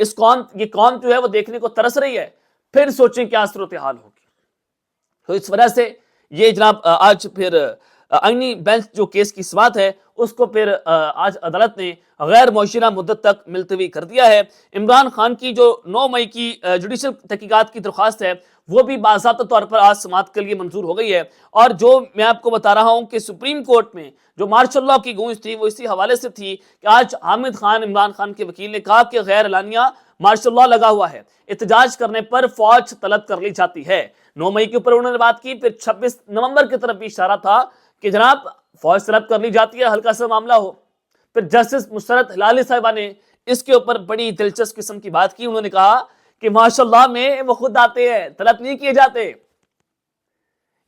یہ قوم جو ہے وہ دیکھنے کو ترس رہی ہے، پھر سوچیں کیا صورتحال ہوگی۔ تو اس وجہ سے یہ جناب آج پھر آئینی بینچ جو کیس کی سماعت ہے اس کو پھر آج عدالت نے غیر معینہ مدت تک ملتوی کر دیا ہے۔ عمران خان کی جو 9 مئی کی جوڈیشل تحقیقات کی درخواست ہے وہ بھی باضابطہ طور پر آج سماعت کے لیے منظور ہو گئی ہے، اور جو میں آپ کو بتا رہا ہوں کہ سپریم کورٹ میں جو مارشل لاء کی گونج تھی وہ اسی حوالے سے تھی کہ آج حامد خان، عمران خان کے وکیل نے کہا کہ غیر اعلانیہ مارشل لاء لگا ہوا ہے، احتجاج کرنے پر فوج طلب کر لی جاتی ہے۔ 9 مئی کے اوپر انہوں نے بات کی، پھر 26 نومبر کی طرف بھی اشارہ تھا کہ جناب فوج طلب کر لی جاتی ہے، ہلکا سا معاملہ ہو۔ پھر جسٹس مسرت ہلالی صاحبہ نے اس کے اوپر بڑی دلچسپ قسم کی بات کی، انہوں نے کہا کہ ماشاء اللہ میں وہ خود آتے ہیں، طلب نہیں کیے جاتے۔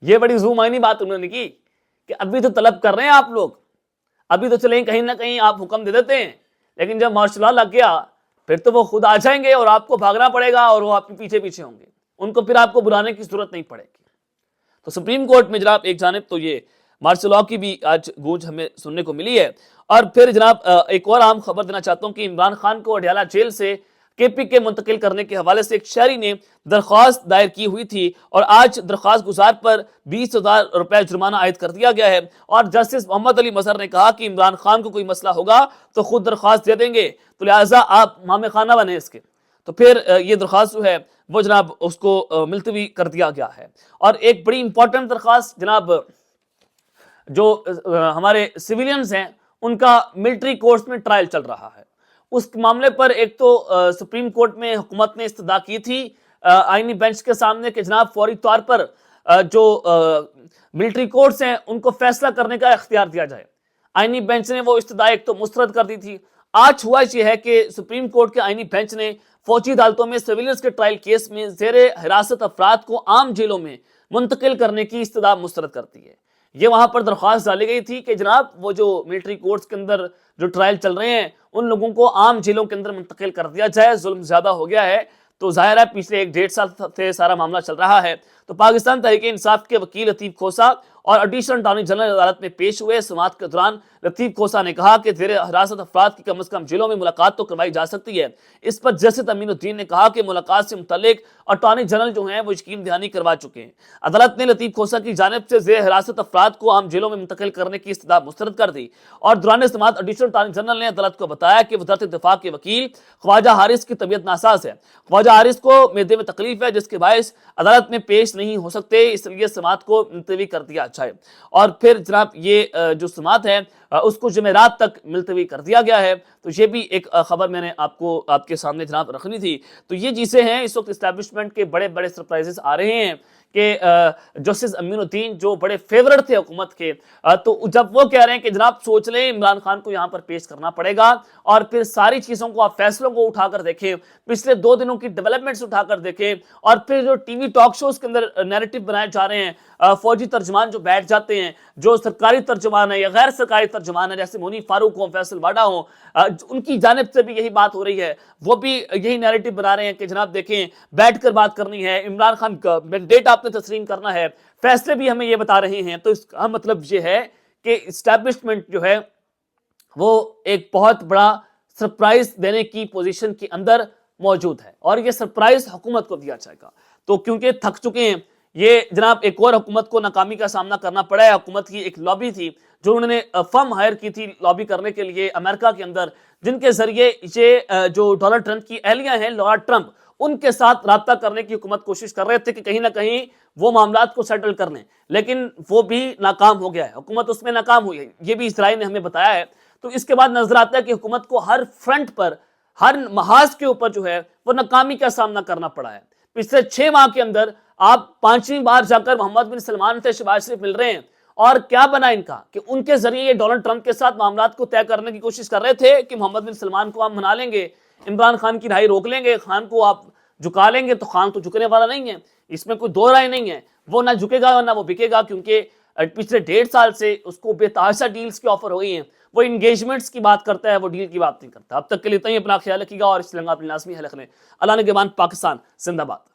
یہ بڑی زوم آئینی بات انہوں نے کی کہ ابھی تو طلب کر رہے ہیں آپ لوگ، ابھی تو چلیں کہیں نہ کہیں آپ حکم دے دیتے ہیں، لیکن جب مارشل لاء لگ گیا پھر تو وہ خود آ جائیں گے اور آپ کو بھاگنا پڑے گا اور وہ آپ کے پیچھے پیچھے ہوں گے، ان کو پھر آپ کو بلانے کی ضرورت نہیں پڑے گی۔ تو سپریم کورٹ میں جناب ایک جانب تو یہ مارشل لاء کی بھی آج گونج ہمیں سننے کو ملی ہے، اور پھر جناب ایک اور اہم خبر دینا چاہتا ہوں کہ عمران خان کو اڈیالہ جیل سے کے پی کے منتقل کرنے کے حوالے سے ایک شہری نے درخواست دائر کی ہوئی تھی، اور آج درخواست گزار پر 20,000 روپے جرمانہ عائد کر دیا گیا ہے، اور جسٹس محمد علی مظہر نے کہا کہ عمران خان کو کوئی مسئلہ ہوگا تو خود درخواست دے دیں گے، تو لہٰذا آپ مامے خانہ بنیں اس کے۔ تو پھر یہ درخواست جو ہے وہ جناب اس کو ملتوی کر دیا گیا ہے۔ اور ایک بڑی امپورٹنٹ درخواست جناب جو ہمارے سیویلینز ہیں ان کا ملٹری کورٹس میں ٹرائل چل رہا ہے، اس معاملے پر ایک تو سپریم کورٹ میں حکومت نے استدعا کی تھی آئینی بینچ کے سامنے کہ جناب فوری طور پر جو ملٹری کورٹس ہیں ان کو فیصلہ کرنے کا اختیار دیا جائے۔ آئینی بینچ نے وہ استدعا ایک تو مسترد کر دی تھی۔ آج ہوا یہ ہے کہ سپریم کورٹ کے آئینی بینچ نے فوجی عدالتوں میں سیویلینز کے ٹرائل کیس میں زیر حراست افراد کو عام جیلوں میں منتقل کرنے کی استدعا مسترد کرتی ہے۔ یہ وہاں پر درخواست ڈالی گئی تھی کہ جناب وہ جو ملٹری کورٹس کے اندر جو ٹرائل چل رہے ہیں ان لوگوں کو عام جیلوں کے اندر منتقل کر دیا جائے، ظلم زیادہ ہو گیا ہے۔ تو ظاہر ہے پچھلے 1-1.5 سال سے سارا معاملہ چل رہا ہے۔ تو پاکستان تحریک انصاف کے وکیل لطیف کھوسہ اور ایڈیشنل اٹارنی جنرل عدالت میں پیش ہوئے۔ سماعت کے دوران لطیف کھوسہ نے کہا کہ زیر حراست افراد کی کم از کم جیلوں میں ملاقات تو کروائی جا سکتی ہے۔ اس پر جسٹس امین الدین نے کہا کہ ملاقات سے متعلق اٹارنی جنرل جو ہیں وہ یقین دہانی کروا چکے ہیں۔ عدالت نے لطیف کھوسہ کی جانب سے زیر حراست افراد کو عام جیلوں میں منتقل کرنے کی استدعا مسترد کر دی، اور دوران سماعت ایڈیشنل اٹارنی جنرل نے عدالت کو بتایا کہ وزارت دفاع کے وکیل خواجہ حارث کی طبیعت ناساز ہے، خواجہ حارث کو معدے میں تکلیف ہے جس کے باعث عدالت میں پیش نہیں ہو سکتے، اس لیے سماعت کو ملتوی کر دیا جائے۔ اور پھر جناب یہ جو سماعت ہے اس کو جمعرات تک ملتوی کر دیا گیا ہے۔ تو یہ بھی ایک خبر میں نے آپ کے سامنے جناب رکھنی تھی۔ تو یہ چیزیں ہیں، اس وقت اسٹیبلشمنٹ کے بڑے بڑے سرپرائزز آ رہے ہیں کہ جسٹس امین الدین جو بڑے فیورٹ تھے حکومت کے، تو جب وہ کہہ رہے ہیں کہ جناب سوچ لیں عمران خان کو یہاں پر پیش کرنا پڑے گا، اور پھر ساری چیزوں کو آپ فیصلوں کو اٹھا کر دیکھیں، پچھلے 2 دنوں کی ڈیولپمنٹس اٹھا کر دیکھیں، اور پھر جو ٹی وی ٹاک شوز کے اندر نیریٹو بنائے جا رہے ہیں، فوجی ترجمان جو بیٹھ جاتے ہیں، جو سرکاری ترجمان ہے یا غیر سرکاری ترجمان ہے جیسے مونی فاروق ہوں، فیصل واڈا ہوں، ان کی جانب سے بھی یہی بات ہو رہی ہے، وہ بھی یہی نیریٹو بنا رہے ہیں کہ جناب دیکھیں بیٹھ کر بات کرنی ہے، عمران خان کا مینڈیٹ آپ نے تسلیم کرنا ہے، فیصلے بھی ہمیں یہ بتا رہے ہیں۔ تو اس کا مطلب یہ ہے کہ اسٹیبلشمنٹ جو ہے وہ ایک بہت بڑا سرپرائز دینے کی پوزیشن کے اندر موجود ہے، اور یہ سرپرائز حکومت کو دیا جائے گا۔ تو کیونکہ تھک چکے ہیں یہ جناب، ایک اور حکومت کو ناکامی کا سامنا کرنا پڑا ہے۔ حکومت کی ایک لابی تھی جو انہوں نے فرم ہائر کی تھی لابی کرنے کے لیے امریکہ کے اندر، جن کے ذریعے یہ جو ڈونلڈ ٹرمپ کی اہلیہ ہیں لورا ٹرمپ، ان کے ساتھ رابطہ کرنے کی حکومت کوشش کر رہے تھے کہ کہیں نہ کہیں وہ معاملات کو سیٹل کر لیں، لیکن وہ بھی ناکام ہو گیا ہے، حکومت اس میں ناکام ہوئی ہے، یہ بھی اسرائیل نے ہمیں بتایا ہے۔ تو اس کے بعد نظر آتا ہے کہ حکومت کو ہر فرنٹ پر، ہر محاذ کے اوپر جو ہے وہ ناکامی کا سامنا کرنا پڑا ہے۔ پچھلے 6 ماہ کے اندر آپ 5ویں بار جا کر محمد بن سلمان سے شہباز شریف مل رہے ہیں، اور کیا بنا ان کا کہ ان کے ذریعے یہ ڈونلڈ ٹرمپ کے ساتھ معاملات کو طے کرنے کی کوشش کر رہے تھے کہ محمد بن سلمان کو ہم منا لیں گے، عمران خان کی رہائی روک لیں گے، خان کو آپ جھکا لیں گے۔ تو خان تو جھکنے والا نہیں ہے، اس میں کوئی 2 رائے نہیں ہے، وہ نہ جھکے گا نہ وہ بکے گا، کیونکہ پچھلے 1.5 سال سے اس کو بے تحاشا ڈیلز کی آفر ہوئی ہیں، وہ انگیجمنٹس کی بات کرتا ہے، وہ ڈیل کی بات نہیں کرتا۔ اب تک کے لیے اتنا ہی، اپنا خیال رکھیے گا اور اس لنگا اپنی لازمی حلق لیں۔ اللہ نگہبان، پاکستان زندہ باد۔